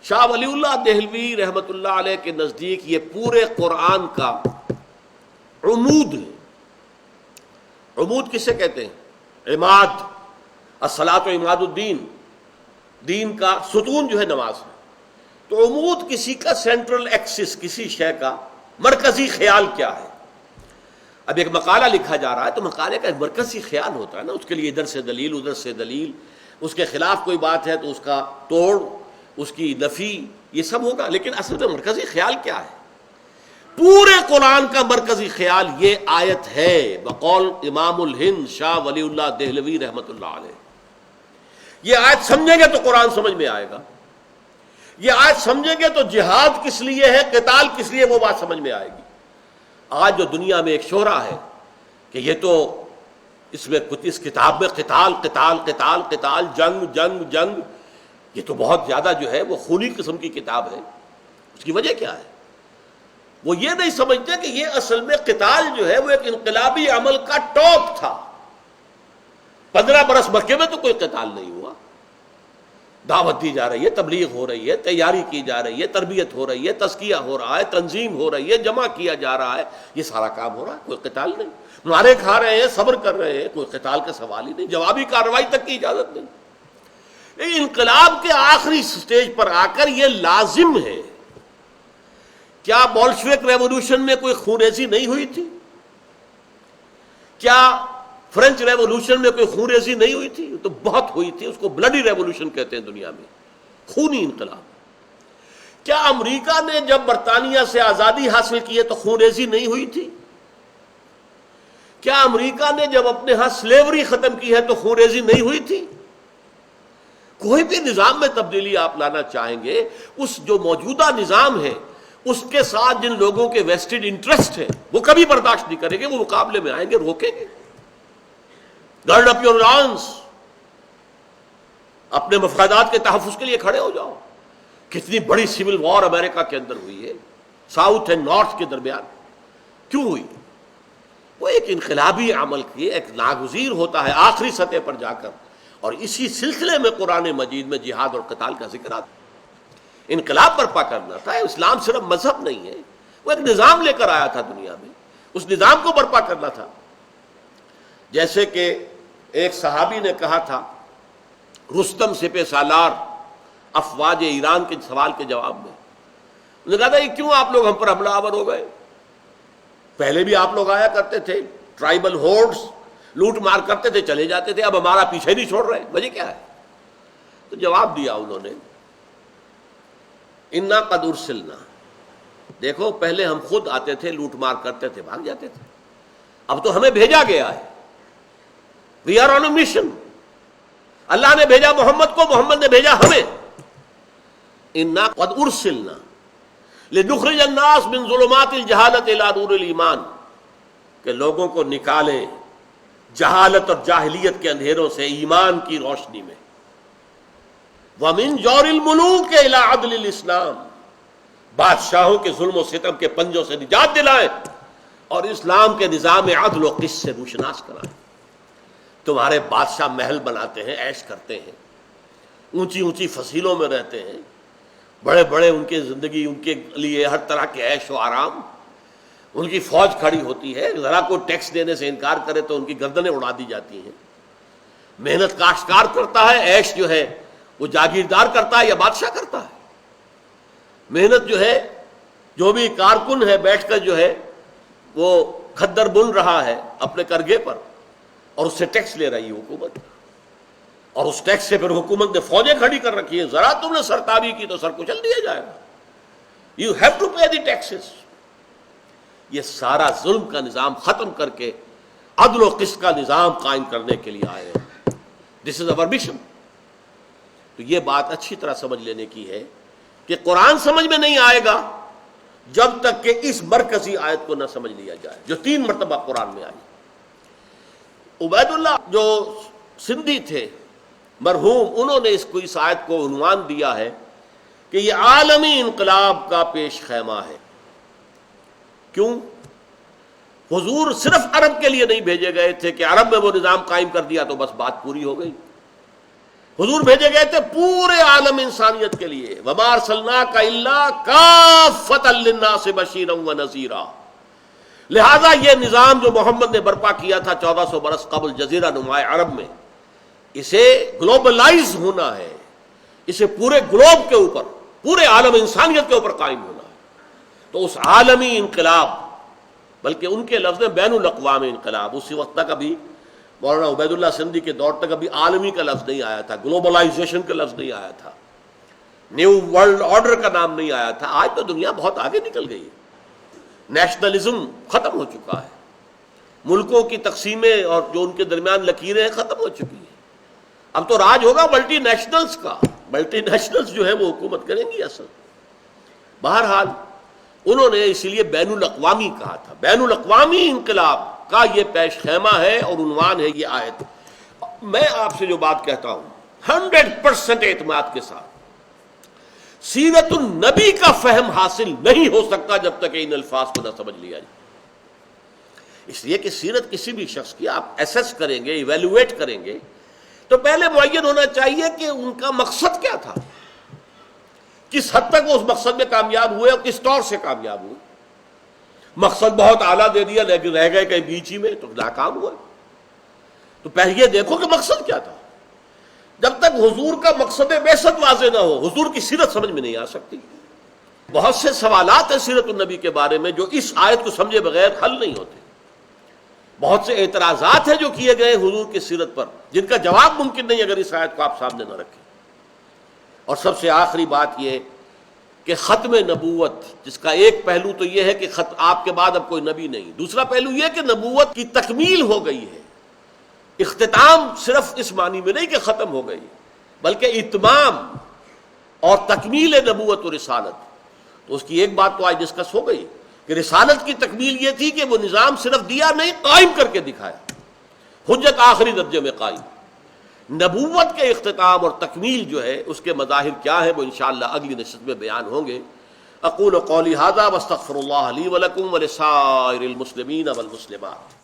شاہ ولی اللہ دہلوی رحمۃ اللہ علیہ کے نزدیک یہ پورے قرآن کا عمود ہے. عمود کسے کہتے ہیں؟ عماد، الصلاۃ عماد الدین، دین کا ستون جو ہے نماز ہے. تو عمود کسی کا سینٹرل ایکسس، کسی شے کا مرکزی خیال کیا ہے. اب ایک مقالہ لکھا جا رہا ہے تو مقالے کا ایک مرکزی خیال ہوتا ہے نا، اس کے لیے ادھر سے دلیل ادھر سے دلیل، اس کے خلاف کوئی بات ہے تو اس کا توڑ، اس کی نفی، یہ سب ہوگا. لیکن اصل میں مرکزی خیال کیا ہے؟ پورے قرآن کا مرکزی خیال یہ آیت ہے بقول امام الہند شاہ ولی اللہ دہلوی رحمۃ اللہ علیہ. یہ آیت سمجھیں گے تو قرآن سمجھ میں آئے گا. یہ آیت سمجھیں گے تو جہاد کس لیے ہے، قتال کس لیے، وہ بات سمجھ میں آئے گی. آج جو دنیا میں ایک شہرہ ہے کہ یہ تو اس میں کچھ، اس کتاب میں قتال قتال قتال قتال، جنگ جنگ جنگ، یہ تو بہت زیادہ جو ہے وہ خونی قسم کی کتاب ہے. اس کی وجہ کیا ہے؟ وہ یہ نہیں سمجھتے کہ یہ اصل میں قتال جو ہے وہ ایک انقلابی عمل کا ٹاپ تھا. 15 برس مکے میں تو کوئی قتال نہیں ہوا. دعوت دی جا رہی ہے، تبلیغ ہو رہی ہے، تیاری کی جا رہی ہے، تربیت ہو رہی ہے، تزکیہ ہو رہا ہے، تنظیم ہو رہی ہے، جمع کیا جا رہا ہے، یہ سارا کام ہو رہا ہے. کوئی قتال نہیں. مارے کھا رہے ہیں، صبر کر رہے ہیں، کوئی قتال کا سوال ہی نہیں. جوابی کارروائی تک کی اجازت نہیں. انقلاب کے آخری سٹیج پر آ کر یہ لازم ہے. کیا بولشوک ریولوشن میں کوئی خونریزی نہیں ہوئی تھی؟ کیا فرینچ ریولوشن میں کوئی خونریزی نہیں ہوئی تھی؟ تو بہت ہوئی تھی. اس کو بلڈی ریولوشن کہتے ہیں دنیا میں، خونی انقلاب. کیا امریکہ نے جب برطانیہ سے آزادی حاصل کی ہے تو خونریزی نہیں ہوئی تھی؟ کیا امریکہ نے جب اپنے ہاں سلیوری ختم کی ہے تو خونریزی نہیں ہوئی تھی؟ کوئی بھی نظام میں تبدیلی آپ لانا چاہیں گے، اس جو موجودہ نظام ہے اس کے ساتھ جن لوگوں کے ویسٹڈ انٹرسٹ ہیں وہ کبھی برداشت نہیں کریں گے. وہ مقابلے میں آئیں گے، روکیں گے. گارڈ اپ یور لانس، اپنے مفادات کے تحفظ کے لیے کھڑے ہو جاؤ. کتنی بڑی سول وار امریکہ کے اندر ہوئی ہے، ساؤتھ اینڈ نارتھ کے درمیان. کیوں ہوئی؟ وہ ایک انقلابی عمل کی ایک ناگزیر ہوتا ہے آخری سطح پر جا کر. اور اسی سلسلے میں قرآن مجید میں جہاد اور قتال کا ذکر آتا ہے. انقلاب برپا کرنا تھا. اسلام صرف مذہب نہیں ہے، وہ ایک نظام لے کر آیا تھا دنیا میں، اس نظام کو برپا کرنا تھا. جیسے کہ ایک صحابی نے کہا تھا رستم سپہ سالار افواج ایران کے سوال کے جواب میں، انہوں نے کہا تھا یہ کیوں آپ لوگ ہم پر حملہ آور ہو گئے؟ پہلے بھی آپ لوگ آیا کرتے تھے، ٹرائبل ہورڈز لوٹ مار کرتے تھے، چلے جاتے تھے، اب ہمارا پیچھے نہیں چھوڑ رہے، وجہ کیا ہے؟ تو جواب دیا انہوں نے انا قد ارسلنا، دیکھو پہلے ہم خود آتے تھے، لوٹ مار کرتے تھے، بھاگ جاتے تھے، اب تو ہمیں بھیجا گیا ہے. We are on a mission. اللہ نے بھیجا محمد کو، محمد نے بھیجا ہمیں. انا قد ارسلنا لنخرج الناس من ظلمات الجہالت الی نور الایمان، کہ لوگوں کو نکالیں جہالت اور جاہلیت کے اندھیروں سے ایمان کی روشنی میں. وَمِن جَوْرِ الْمُلُوكِ إِلَىٰ عَدْلِ الْإِسْلَامِ، بادشاہوں کے ظلم و ستم کے پنجوں سے نجات دلائیں اور اسلام کے نظام عدل و قسط سے روشناس کرائیں. تمہارے بادشاہ محل بناتے ہیں، عیش کرتے ہیں، اونچی اونچی فصیلوں میں رہتے ہیں، بڑے بڑے ان کے زندگی، ان کے لیے ہر طرح کے عیش و آرام. ان کی فوج کھڑی ہوتی ہے، ذرا کو ٹیکس دینے سے انکار کرے تو ان کی گردنیں اڑا دی جاتی ہیں. محنت کاشتکار کرتا ہے، عیش جو ہے وہ جاگیردار کرتا ہے یا بادشاہ کرتا ہے. محنت جو ہے، جو بھی کارکن ہے بیٹھ کر جو ہے وہ کھدر بن رہا ہے اپنے کرگے پر، اور اس سے ٹیکس لے رہی ہے حکومت، اور اس ٹیکس سے پھر حکومت نے فوجیں کھڑی کر رکھی ہیں. ذرا تم نے سرتابی کی تو سر کچل دیا جائے گا. You have to pay the taxes. یہ سارا ظلم کا نظام ختم کر کے عدل و قسط کا نظام قائم کرنے کے لیے آئے ہیں. دس از اوور مشن. تو یہ بات اچھی طرح سمجھ لینے کی ہے کہ قرآن سمجھ میں نہیں آئے گا جب تک کہ اس مرکزی آیت کو نہ سمجھ لیا جائے جو 3 مرتبہ قرآن میں آئی. عبید اللہ جو سندھی تھے مرحوم، انہوں نے اس آیت کو عنوان دیا ہے کہ یہ عالمی انقلاب کا پیش خیمہ ہے. کیوں؟ حضور صرف عرب کے لیے نہیں بھیجے گئے تھے کہ عرب میں وہ نظام قائم کر دیا تو بس بات پوری ہو گئی. حضور بھیجے گئے تھے پورے عالم انسانیت کے لیے، وما ارسلناک الا کافۃ للناس بشیرا ونذیرا۔ لہذا یہ نظام جو محمد نے برپا کیا تھا 1400 برس قبل جزیرہ نما عرب میں، اسے گلوبلائز ہونا ہے، اسے پورے گلوب کے اوپر، پورے عالم انسانیت کے اوپر قائم ہونا ہے۔ تو اس عالمی انقلاب، بلکہ ان کے لفظ میں بین الاقوامی انقلاب، اسی وقت تک ابھی مولانا عبید اللہ سندھی کے دور تک ابھی عالمی کا لفظ نہیں آیا تھا، گلوبلائزیشن کا لفظ نہیں آیا تھا، نیو ورلڈ آرڈر کا نام نہیں آیا تھا۔ آج تو دنیا بہت آگے نکل گئی ہے، نیشنلزم ختم ہو چکا ہے، ملکوں کی تقسیمیں اور جو ان کے درمیان لکیریں ہیں ختم ہو چکی ہیں۔ اب تو راج ہوگا ملٹی نیشنلز کا، ملٹی نیشنلز جو ہے وہ حکومت کریں گی اصل۔ بہرحال انہوں نے اسی لیے بین الاقوامی کہا تھا، بین الاقوامی انقلاب کا یہ پیش خیمہ ہے اور عنوان ہے یہ آیت۔ میں آپ سے جو بات کہتا ہوں 100% اعتماد کے ساتھ، سیرت النبی کا فہم حاصل نہیں ہو سکتا جب تک ان الفاظ کو نہ سمجھ لیا جائے۔ اس لیے کہ سیرت کسی بھی شخص کی آپ ایسیس کریں گے، ایویلویٹ کریں گے، تو پہلے معین ہونا چاہیے کہ ان کا مقصد کیا تھا، کس حد تک وہ اس مقصد میں کامیاب ہوئے اور کس طور سے کامیاب ہوئے۔ مقصد بہت اعلیٰ دے دیا لیکن رہ گئے کہیں بیچ ہی میں تو ناکام ہوئے۔ تو پہلے یہ دیکھو کہ مقصد کیا تھا۔ جب تک حضور کا مقصد بعثت واضح نہ ہو، حضور کی سیرت سمجھ میں نہیں آ سکتی۔ بہت سے سوالات ہیں سیرت النبی کے بارے میں جو اس آیت کو سمجھے بغیر حل نہیں ہوتے۔ بہت سے اعتراضات ہیں جو کیے گئے حضور کی سیرت پر، جن کا جواب ممکن نہیں اگر اس آیت کو آپ سامنے نہ رکھیں۔ اور سب سے آخری بات یہ کہ ختم نبوت، جس کا ایک پہلو تو یہ ہے کہ آپ کے بعد اب کوئی نبی نہیں، دوسرا پہلو یہ کہ نبوت کی تکمیل ہو گئی ہے۔ اختتام صرف اس معنی میں نہیں کہ ختم ہو گئی، بلکہ اتمام اور تکمیل نبوت و رسالت۔ تو اس کی ایک بات تو آج ڈسکس ہو گئی کہ رسالت کی تکمیل یہ تھی کہ وہ نظام صرف دیا نہیں، قائم کر کے دکھایا، حجت آخری درجے میں قائم۔ نبوت کے اختتام اور تکمیل جو ہے اس کے مظاہر کیا ہے وہ انشاءاللہ اگلی نشست میں بیان ہوں گے۔ اقول قولی ھذا واستغفر اللہ لی ولکم ولسائر المسلمین والمسلمات۔